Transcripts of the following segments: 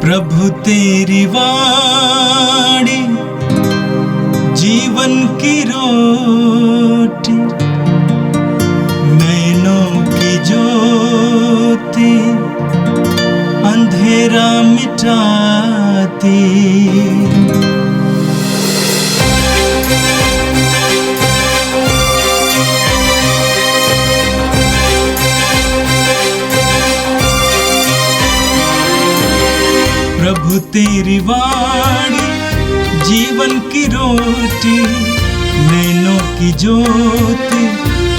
प्रभु तेरी वाणी जीवन की रोटी, नैनों की ज्योति अंधेरा मिटाती। प्रभु तेरी वाणी जीवन की रोटी, नैनों की ज्योति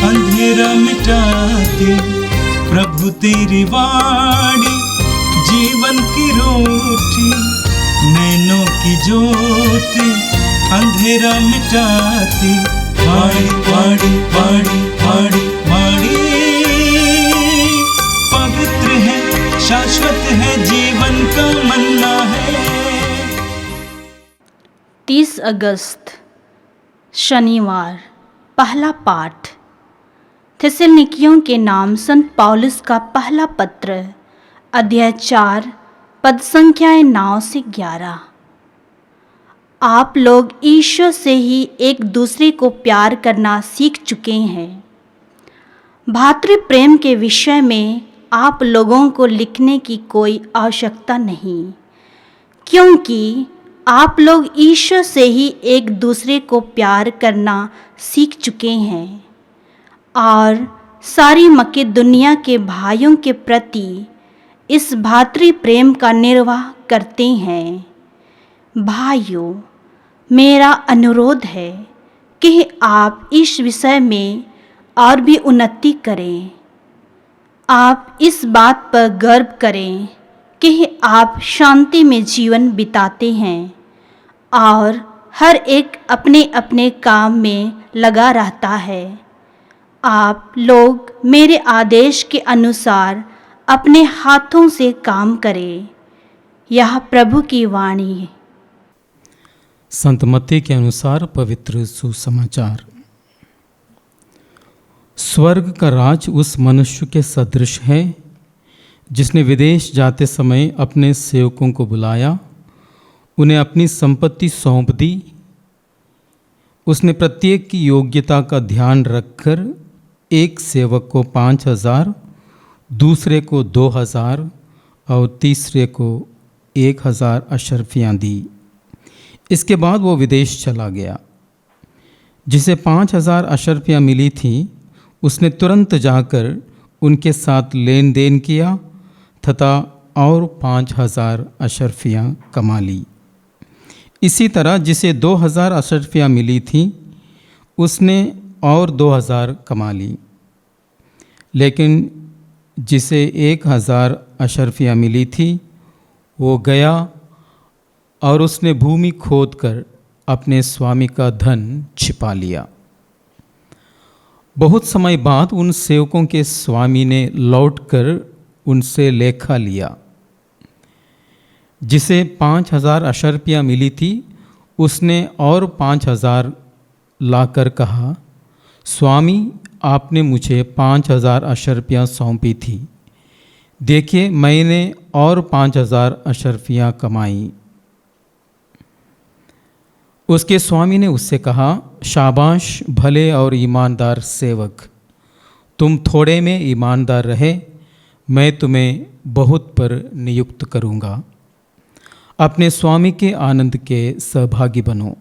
अंधेरा मिटाती। प्रभु तेरी वाणी जीवन की रोटी, नैनों की ज्योति अंधेरा मिटाती। वाणी वाणी वाणी वाणी वाणी पवित्र है, शाश्वत है, जीवन का मन्ना है। 30 अगस्त शनिवार। पहला पाठ थिस्सलुनीकियों के नाम संत पौलुस का पहला पत्र, अध्याय 4, पद संख्याएं 9 से 11। आप लोग ईश्वर से ही एक दूसरे को प्यार करना सीख चुके हैं। भातृ प्रेम के विषय में आप लोगों को लिखने की कोई आवश्यकता नहीं, क्योंकि आप लोग ईश्वर से ही एक दूसरे को प्यार करना सीख चुके हैं और सारी मकेदुनिया के भाइयों के प्रति इस भातृ प्रेम का निर्वाह करते हैं। भाइयों, मेरा अनुरोध है कि आप इस विषय में और भी उन्नति करें। आप इस बात पर गर्व करें कि आप शांति में जीवन बिताते हैं और हर एक अपने अपने काम में लगा रहता है। आप लोग मेरे आदेश के अनुसार अपने हाथों से काम करें। यह प्रभु की वाणी है। संत मत्ती के अनुसार पवित्र सुसमाचार। स्वर्ग का राज उस मनुष्य के सदृश है जिसने विदेश जाते समय अपने सेवकों को बुलाया, उन्हें अपनी संपत्ति सौंप दी। उसने प्रत्येक की योग्यता का ध्यान रखकर एक सेवक को 5,000, दूसरे को 2,000 और तीसरे को 1,000 अशर्फियाँ दी। इसके बाद वो विदेश चला गया। जिसे 5,000 अशर्फियाँ मिली थीं, उसने तुरंत जाकर उनके साथ लेन देन किया तथा और 5,000 अशर्फियाँ कमा ली। इसी तरह जिसे 2,000 अशर्फियाँ मिली थीं, उसने और 2,000 कमा ली। लेकिन जिसे 1,000 अशर्फियाँ मिली थी, वो गया और उसने भूमि खोदकर अपने स्वामी का धन छिपा लिया। बहुत समय बाद उन सेवकों के स्वामी ने लौटकर उनसे लेखा लिया। जिसे 5,000 अशर्फियाँ मिली थी, उसने और 5,000 लाकर कहा, स्वामी, आपने मुझे 5,000 अशर्फियाँ सौंपी थी। देखिए, मैंने और 5,000 अशर्फियाँ कमाई। उसके स्वामी ने उससे कहा, शाबाश भले और ईमानदार सेवक, तुम थोड़े में ईमानदार रहे, मैं तुम्हें बहुत पर नियुक्त करूँगा। अपने स्वामी के आनंद के सहभागी बनो।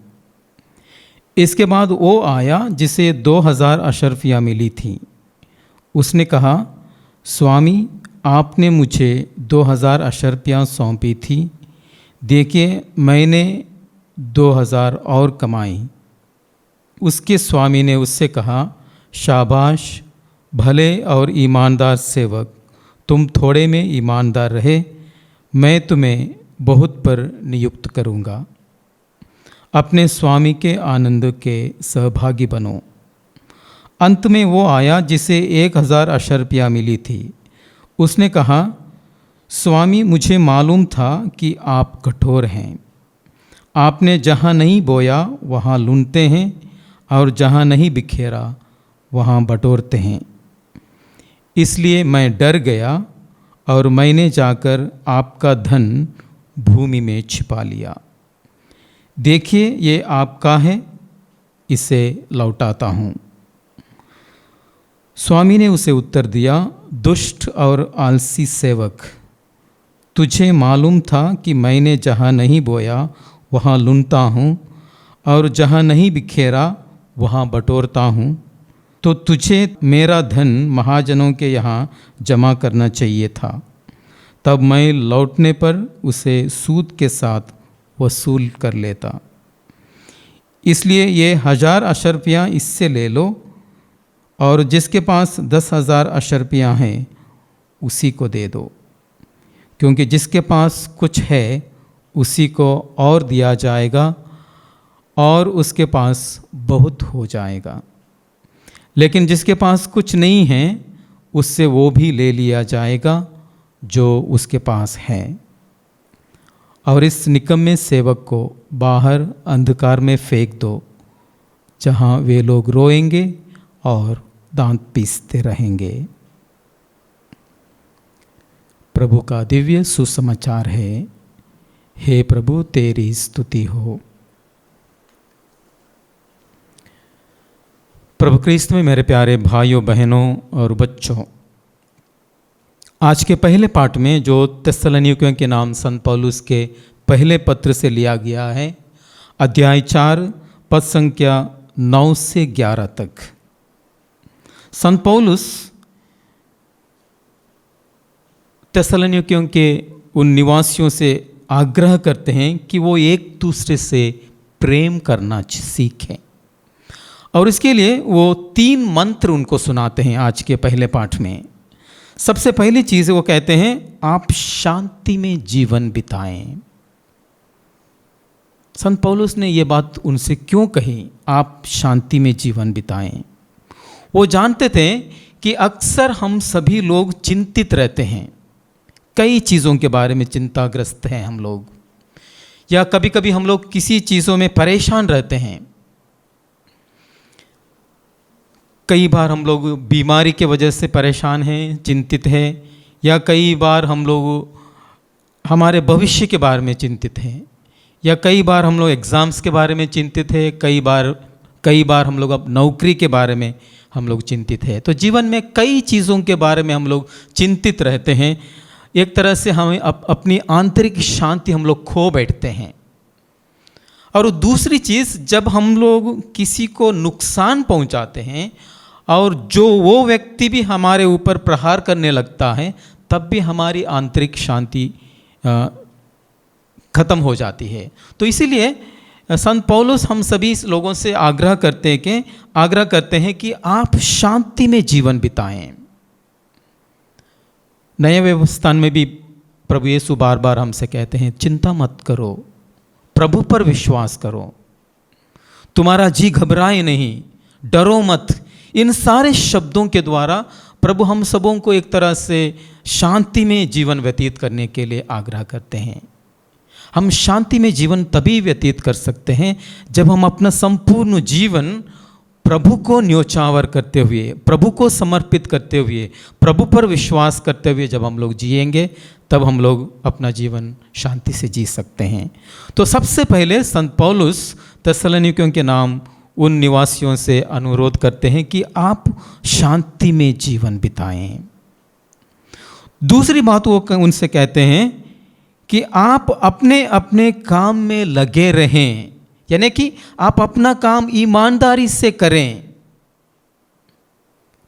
इसके बाद वो आया जिसे 2,000 अशर्फियाँ मिली थीं। उसने कहा, स्वामी, आपने मुझे 2,000 अशर्फियाँ सौंपी थी। देखिए, मैंने 2,000 और कमाई। उसके स्वामी ने उससे कहा, शाबाश भले और ईमानदार सेवक, तुम थोड़े में ईमानदार रहे, मैं तुम्हें बहुत पर नियुक्त करूँगा। अपने स्वामी के आनंद के सहभागी बनो। अंत में वो आया जिसे 1,000 अशर्फियाँ मिली थी। उसने कहा, स्वामी, मुझे मालूम था कि आप कठोर हैं। आपने जहाँ नहीं बोया वहाँ लूनते हैं और जहाँ नहीं बिखेरा वहाँ बटोरते हैं। इसलिए मैं डर गया और मैंने जाकर आपका धन भूमि में छिपा लिया। देखिए ये आपका है, इसे लौटाता हूँ। स्वामी ने उसे उत्तर दिया, दुष्ट और आलसी सेवक, तुझे मालूम था कि मैंने जहाँ नहीं बोया वहाँ लूटता हूँ और जहाँ नहीं बिखेरा वहाँ बटोरता हूँ, तो तुझे मेरा धन महाजनों के यहाँ जमा करना चाहिए था। तब मैं लौटने पर उसे सूद के साथ वसूल कर लेता। इसलिए ये 1000 अशर्फियाँ इससे ले लो और जिसके पास 10,000 अशर्फियाँ हैं उसी को दे दो, क्योंकि जिसके पास कुछ है उसी को और दिया जाएगा और उसके पास बहुत हो जाएगा। लेकिन जिसके पास कुछ नहीं है उससे वो भी ले लिया जाएगा जो उसके पास है। और इस निकम्मे सेवक को बाहर अंधकार में फेंक दो, जहाँ वे लोग रोएंगे और दांत पीसते रहेंगे। प्रभु का दिव्य सुसमाचार है। हे प्रभु, तेरी स्तुति हो। प्रभु क्रिस्त में मेरे प्यारे भाइयों बहनों और बच्चों, आज के पहले पाठ में जो थिस्सलुनीकियों के नाम संत पौलुस के पहले पत्र से लिया गया है, अध्याय 4 पद संख्या 9 से 11 तक, संत पौलुस थिस्सलुनीकियों के उन निवासियों से आग्रह करते हैं कि वो एक दूसरे से प्रेम करना सीखें, और इसके लिए वो 3 मंत्र उनको सुनाते हैं आज के पहले पाठ में। सबसे पहली चीज़ वो कहते हैं, आप शांति में जीवन बिताएं। संत पौलुस ने ये बात उनसे क्यों कही, आप शांति में जीवन बिताएं? वो जानते थे कि अक्सर हम सभी लोग चिंतित रहते हैं, कई चीज़ों के बारे में चिंताग्रस्त हैं हम लोग, या कभी कभी हम लोग किसी चीज़ों में परेशान रहते हैं। कई बार हम लोग बीमारी के वजह से परेशान हैं, चिंतित हैं, या कई बार हम लोग हमारे भविष्य के बारे में चिंतित हैं, या कई बार हम लोग एग्ज़ाम्स के बारे में चिंतित हैं, कई बार हम लोग अब नौकरी के बारे में हम लोग चिंतित हैं। तो जीवन में कई चीज़ों के बारे में हम लोग चिंतित रहते हैं। एक तरह से हमें अपनी आंतरिक शांति हम लोग खो बैठते हैं। और दूसरी चीज़, जब हम लोग किसी को नुकसान पहुंचाते हैं और जो वो व्यक्ति भी हमारे ऊपर प्रहार करने लगता है, तब भी हमारी आंतरिक शांति खत्म हो जाती है। तो इसीलिए संत पौलुस हम सभी लोगों से आग्रह करते हैं कि आप शांति में जीवन बिताएं। नए व्यवस्था में भी प्रभु यीशु बार बार हमसे कहते हैं, चिंता मत करो, प्रभु पर विश्वास करो, तुम्हारा जी घबराए नहीं, डरो मत। इन सारे शब्दों के द्वारा प्रभु हम सबों को एक तरह से शांति में जीवन व्यतीत करने के लिए आग्रह करते हैं। हम शांति में जीवन तभी व्यतीत कर सकते हैं जब हम अपना संपूर्ण जीवन प्रभु को न्योछावर करते हुए, प्रभु को समर्पित करते हुए, प्रभु पर विश्वास करते हुए जब हम लोग जिएंगे, तब हम लोग अपना जीवन शांति से जी सकते हैं। तो सबसे पहले संत पौलुस थिस्सलुनीकियों के नाम उन निवासियों से अनुरोध करते हैं कि आप शांति में जीवन बिताएं। दूसरी बात वो उनसे कहते हैं कि आप अपने अपने काम में लगे रहें, यानी कि आप अपना काम ईमानदारी से करें।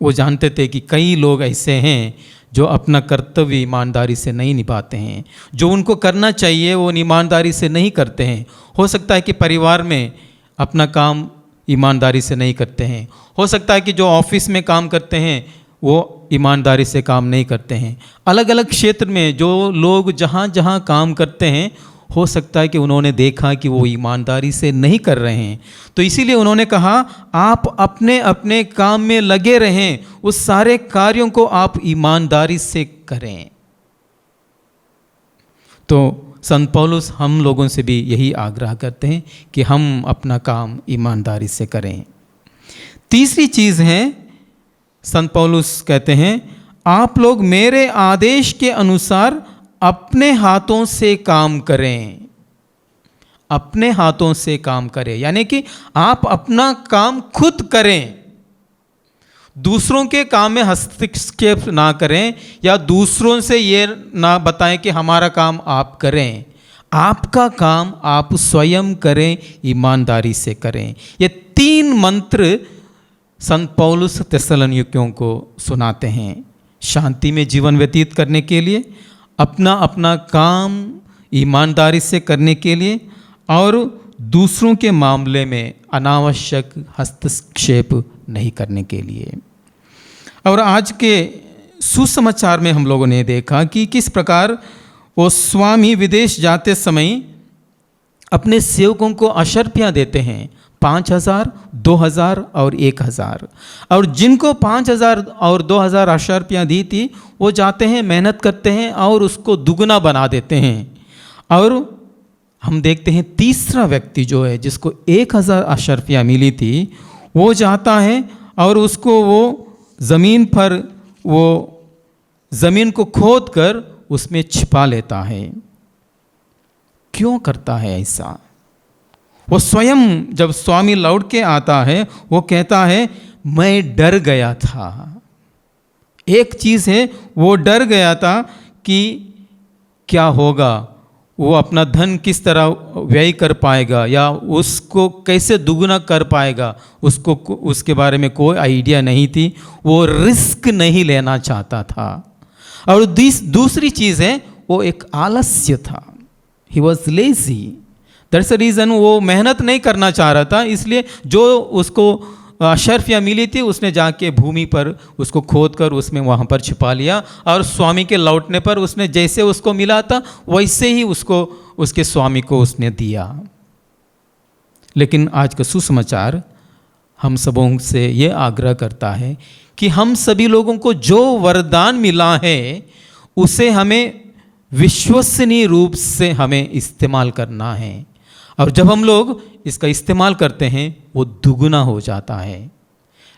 वो जानते थे कि कई लोग ऐसे हैं जो अपना कर्तव्य ईमानदारी से नहीं निभाते हैं, जो उनको करना चाहिए वो ईमानदारी से नहीं करते हैं। हो सकता है कि परिवार में अपना काम ईमानदारी से नहीं करते हैं, हो सकता है कि जो ऑफिस में काम करते हैं वो ईमानदारी से काम नहीं करते हैं। अलग अलग क्षेत्र में जो लोग जहाँ जहाँ काम करते हैं, हो सकता है कि उन्होंने देखा कि वो ईमानदारी से नहीं कर रहे हैं, तो इसीलिए उन्होंने कहा आप अपने अपने काम में लगे रहें, उस सारे कार्यों को आप ईमानदारी से करें। तो संत पौलुस हम लोगों से भी यही आग्रह करते हैं कि हम अपना काम ईमानदारी से करें। तीसरी चीज़ है, संत पौलुस कहते हैं आप लोग मेरे आदेश के अनुसार अपने हाथों से काम करें, अपने हाथों से काम करें, यानी कि आप अपना काम खुद करें, दूसरों के काम में हस्तक्षेप ना करें या दूसरों से ये ना बताएं कि हमारा काम आप करें। आपका काम आप स्वयं करें, ईमानदारी से करें। ये 3 मंत्र संत पौलुस थिस्सलुनीकियों को सुनाते हैं शांति में जीवन व्यतीत करने के लिए, अपना अपना काम ईमानदारी से करने के लिए और दूसरों के मामले में अनावश्यक हस्तक्षेप नहीं करने के लिए। और आज के सुसमाचार में हम लोगों ने देखा कि किस प्रकार वो स्वामी विदेश जाते समय अपने सेवकों को अशर्पियाँ देते हैं, 5,000, 2,000 और 1,000। और जिनको 5,000 और 2,000 अशर्पियाँ दी थी वो जाते हैं, मेहनत करते हैं और उसको दुगना बना देते हैं। और हम देखते हैं तीसरा व्यक्ति जो है, जिसको 1,000 अशर्पियाँ मिली थी, वो जाता है और उसको वो ज़मीन पर वो ज़मीन को खोद कर उसमें छिपा लेता है। क्यों करता है ऐसा? वो स्वयं जब स्वामी लौट के आता है वो कहता है मैं डर गया था। एक चीज़ है, वो डर गया था कि क्या होगा, वो अपना धन किस तरह व्यय कर पाएगा या उसको कैसे दुगना कर पाएगा, उसको उसके बारे में कोई आइडिया नहीं थी। वो रिस्क नहीं लेना चाहता था। और दूसरी चीज़ है, वो एक आलस्य था। He was lazy, that's the reason. वो मेहनत नहीं करना चाह रहा था, इसलिए जो उसको अशर्फियाँ मिली थी उसने जाके भूमि पर उसको खोद कर उसमें वहाँ पर छिपा लिया। और स्वामी के लौटने पर उसने जैसे उसको मिला था वैसे ही उसको उसके स्वामी को उसने दिया। लेकिन आज का सुसमाचार हम सबों से ये आग्रह करता है कि हम सभी लोगों को जो वरदान मिला है उसे हमें विश्वसनीय रूप से हमें इस्तेमाल करना है। और जब हम लोग इसका इस्तेमाल करते हैं वो दुगना हो जाता है।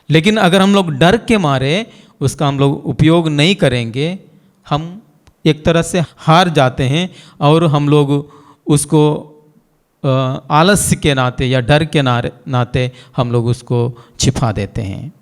लेकिन अगर हम लोग डर के मारे उसका हम लोग उपयोग नहीं करेंगे, हम एक तरह से हार जाते हैं और हम लोग उसको आलस्य के नाते या डर के नाते हम लोग उसको छिपा देते हैं।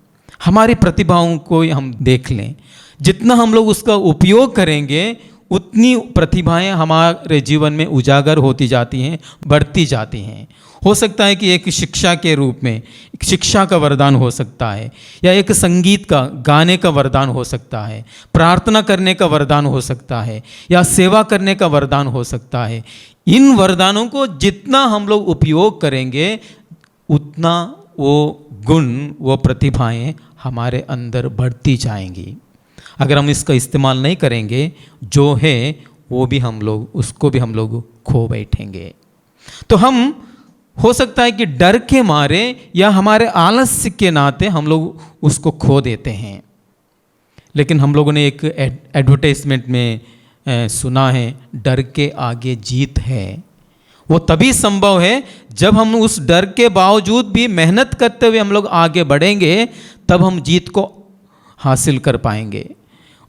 हमारी प्रतिभाओं को हम देख लें, जितना हम लोग उसका उपयोग करेंगे उतनी प्रतिभाएं हमारे जीवन में उजागर होती जाती हैं, बढ़ती जाती हैं। हो सकता है कि एक शिक्षा के रूप में एक शिक्षा का वरदान हो सकता है, या एक संगीत का गाने का वरदान हो सकता है, प्रार्थना करने का वरदान हो सकता है, या सेवा करने का वरदान हो सकता है। इन वरदानों को जितना हम लोग उपयोग करेंगे उतना वो गुण, वो प्रतिभाएं हमारे अंदर बढ़ती जाएंगी। अगर हम इसका इस्तेमाल नहीं करेंगे, जो है वो भी हम लोग उसको भी हम लोग खो बैठेंगे। तो हम हो सकता है कि डर के मारे या हमारे आलस्य के नाते हम लोग उसको खो देते हैं। लेकिन हम लोगों ने एक एडवर्टाइजमेंट में सुना है, डर के आगे जीत है। वो तभी संभव है जब हम उस डर के बावजूद भी मेहनत करते हुए हम लोग आगे बढ़ेंगे, तब हम जीत को हासिल कर पाएंगे।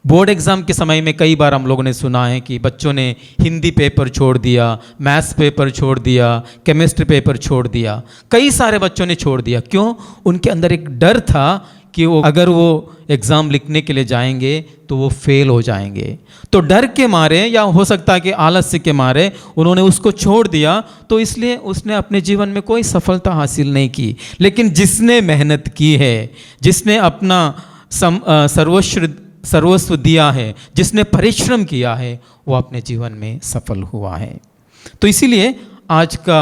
बोर्ड एग्ज़ाम के समय में कई बार हम लोगों ने सुना है कि बच्चों ने हिंदी पेपर छोड़ दिया, मैथ्स पेपर छोड़ दिया, केमिस्ट्री पेपर छोड़ दिया। कई सारे बच्चों ने छोड़ दिया। क्यों? उनके अंदर एक डर था कि वो अगर वो एग्ज़ाम लिखने के लिए जाएंगे तो वो फेल हो जाएंगे। तो डर के मारे या हो सकता है कि आलस्य के मारे उन्होंने उसको छोड़ दिया, तो इसलिए उसने अपने जीवन में कोई सफलता हासिल नहीं की। लेकिन जिसने मेहनत की है, जिसने अपना सर्वस्व दिया है, जिसने परिश्रम किया है, वो अपने जीवन में सफल हुआ है। तो इसीलिए आज का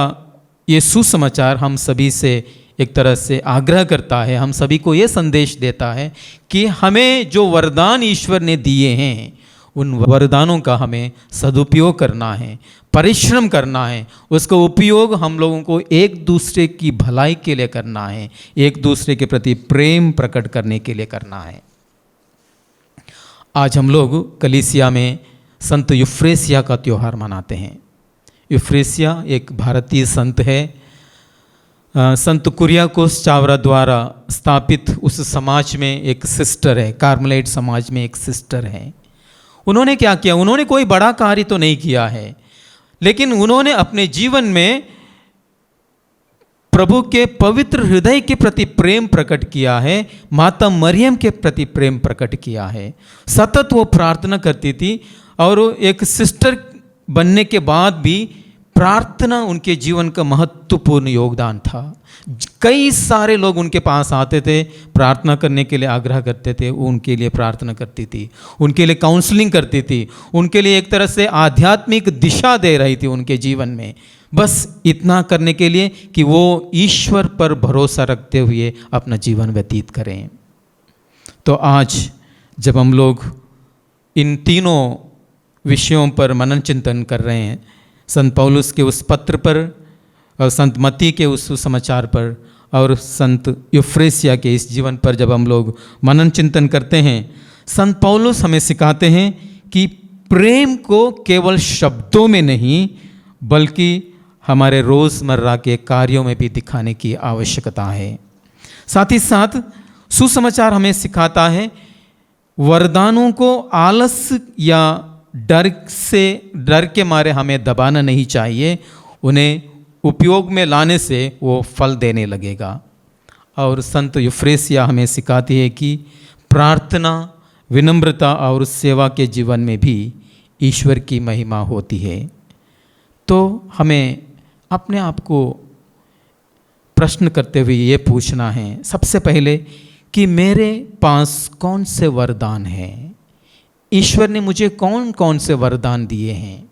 ये सुसमाचार हम सभी से एक तरह से आग्रह करता है, हम सभी को ये संदेश देता है कि हमें जो वरदान ईश्वर ने दिए हैं उन वरदानों का हमें सदुपयोग करना है, परिश्रम करना है। उसका उपयोग हम लोगों को एक दूसरे की भलाई के लिए करना है, एक दूसरे के प्रति प्रेम प्रकट करने के लिए करना है। आज हम लोग कलीसिया में संत यूफ्रेसिया का त्यौहार मनाते हैं। यूफ्रेसिया एक भारतीय संत है। संत कुरियाकोस चावरा द्वारा स्थापित उस समाज में एक सिस्टर है, कार्मेलाइट समाज में एक सिस्टर है। उन्होंने क्या किया? उन्होंने कोई बड़ा कार्य तो नहीं किया है, लेकिन उन्होंने अपने जीवन में प्रभु के पवित्र हृदय के प्रति प्रेम प्रकट किया है, माता मरियम के प्रति प्रेम प्रकट किया है। सतत वो प्रार्थना करती थी और एक सिस्टर बनने के बाद भी प्रार्थना उनके जीवन का महत्वपूर्ण योगदान था। कई सारे लोग उनके पास आते थे, प्रार्थना करने के लिए आग्रह करते थे, वो उनके लिए प्रार्थना करती थी, उनके लिए काउंसलिंग करती थी, उनके लिए एक तरह से आध्यात्मिक दिशा दे रही थी उनके जीवन में, बस इतना करने के लिए कि वो ईश्वर पर भरोसा रखते हुए अपना जीवन व्यतीत करें। तो आज जब हम लोग इन तीनों विषयों पर मनन चिंतन कर रहे हैं, संत पौलुस के उस पत्र पर और संत मत्ती के उस सुसमाचार पर और संत यूफ्रेसिया के इस जीवन पर जब हम लोग मनन चिंतन करते हैं, संत पौलुस हमें सिखाते हैं कि प्रेम को केवल शब्दों में नहीं बल्कि हमारे रोज़मर्रा के कार्यों में भी दिखाने की आवश्यकता है। साथ ही साथ सुसमाचार हमें सिखाता है वरदानों को आलस या डर के मारे हमें दबाना नहीं चाहिए, उन्हें उपयोग में लाने से वो फल देने लगेगा। और संत यूफ्रेसिया हमें सिखाती है कि प्रार्थना, विनम्रता और सेवा के जीवन में भी ईश्वर की महिमा होती है। तो हमें अपने आप को प्रश्न करते हुए ये पूछना है सबसे पहले कि मेरे पास कौन से वरदान हैं, ईश्वर ने मुझे कौन कौन से वरदान दिए हैं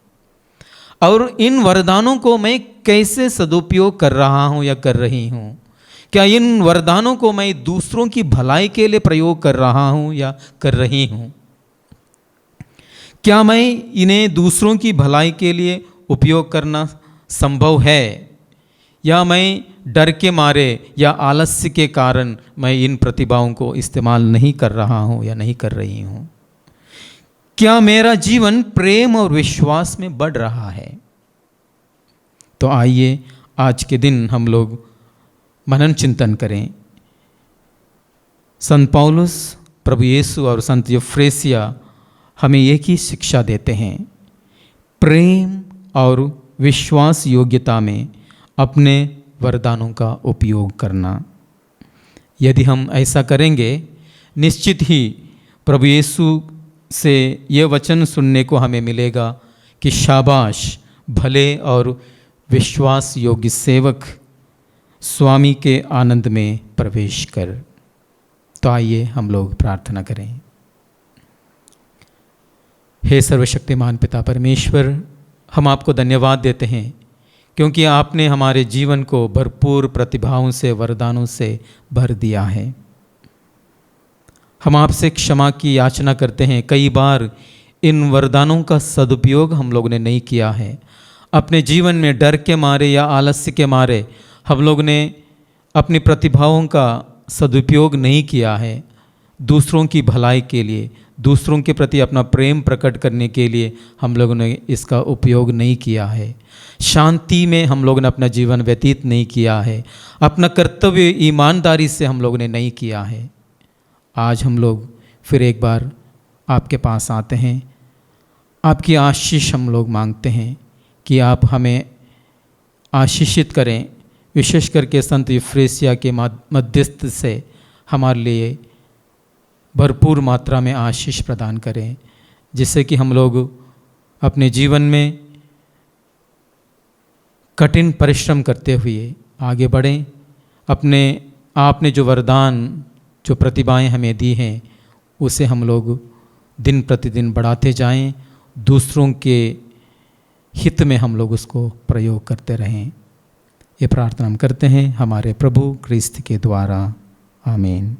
और इन वरदानों को मैं कैसे सदुपयोग कर रहा हूँ या कर रही हूँ। क्या इन वरदानों को मैं दूसरों की भलाई के लिए प्रयोग कर रहा हूँ या कर रही हूँ? क्या मैं इन्हें दूसरों की भलाई के लिए उपयोग करना संभव है या मैं डर के मारे या आलस्य के कारण मैं इन प्रतिभाओं को इस्तेमाल नहीं कर रहा हूँ या नहीं कर रही हूँ? क्या मेरा जीवन प्रेम और विश्वास में बढ़ रहा है? तो आइए आज के दिन हम लोग मनन चिंतन करें। संत पौलुस, प्रभु यीशु और संत यूफ्रेसिया हमें एक ही शिक्षा देते हैं, प्रेम और विश्वास योग्यता में अपने वरदानों का उपयोग करना। यदि हम ऐसा करेंगे, निश्चित ही प्रभु यीशु से ये वचन सुनने को हमें मिलेगा कि शाबाश भले और विश्वास योग्य सेवक, स्वामी के आनंद में प्रवेश कर। तो आइए हम लोग प्रार्थना करें। हे सर्वशक्तिमान पिता परमेश्वर, हम आपको धन्यवाद देते हैं क्योंकि आपने हमारे जीवन को भरपूर प्रतिभाओं से, वरदानों से भर दिया है। हम आपसे क्षमा की याचना करते हैं, कई बार इन वरदानों का सदुपयोग हम लोग ने नहीं किया है। अपने जीवन में डर के मारे या आलस्य के मारे हम लोग ने अपनी प्रतिभाओं का सदुपयोग नहीं किया है। दूसरों की भलाई के लिए, दूसरों के प्रति अपना प्रेम प्रकट करने के लिए हम लोगों ने इसका उपयोग नहीं किया है। शांति में हम लोगों ने अपना जीवन व्यतीत नहीं किया है। अपना कर्तव्य ईमानदारी से हम लोगों ने नहीं किया है। आज हम लोग फिर एक बार आपके पास आते हैं, आपकी आशीष हम लोग मांगते हैं कि आप हमें आशीषित करें, विशेष करके संत यूफ्रेसिया के मध्यस्थ से हमारे लिए भरपूर मात्रा में आशीष प्रदान करें, जिससे कि हम लोग अपने जीवन में कठिन परिश्रम करते हुए आगे बढ़ें। आपने जो वरदान, जो प्रतिभाएं हमें दी हैं, उसे हम लोग दिन प्रतिदिन बढ़ाते जाएं, दूसरों के हित में हम लोग उसको प्रयोग करते रहें। ये प्रार्थना हम करते हैं हमारे प्रभु क्रिस्त के द्वारा, आमीन।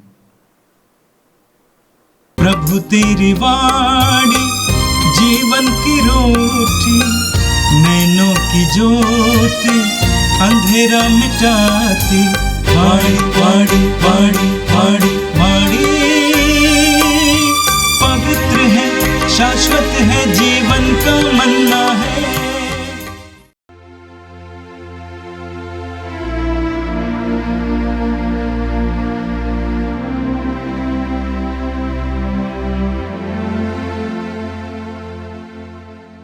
प्रभु तेरी वाणी जीवन की रोटी, नैनों की ज्योति अंधेरा मिटाती। वाणी वाणी वाणी वाणी वाणी पवित्र है, शाश्वत है जीवन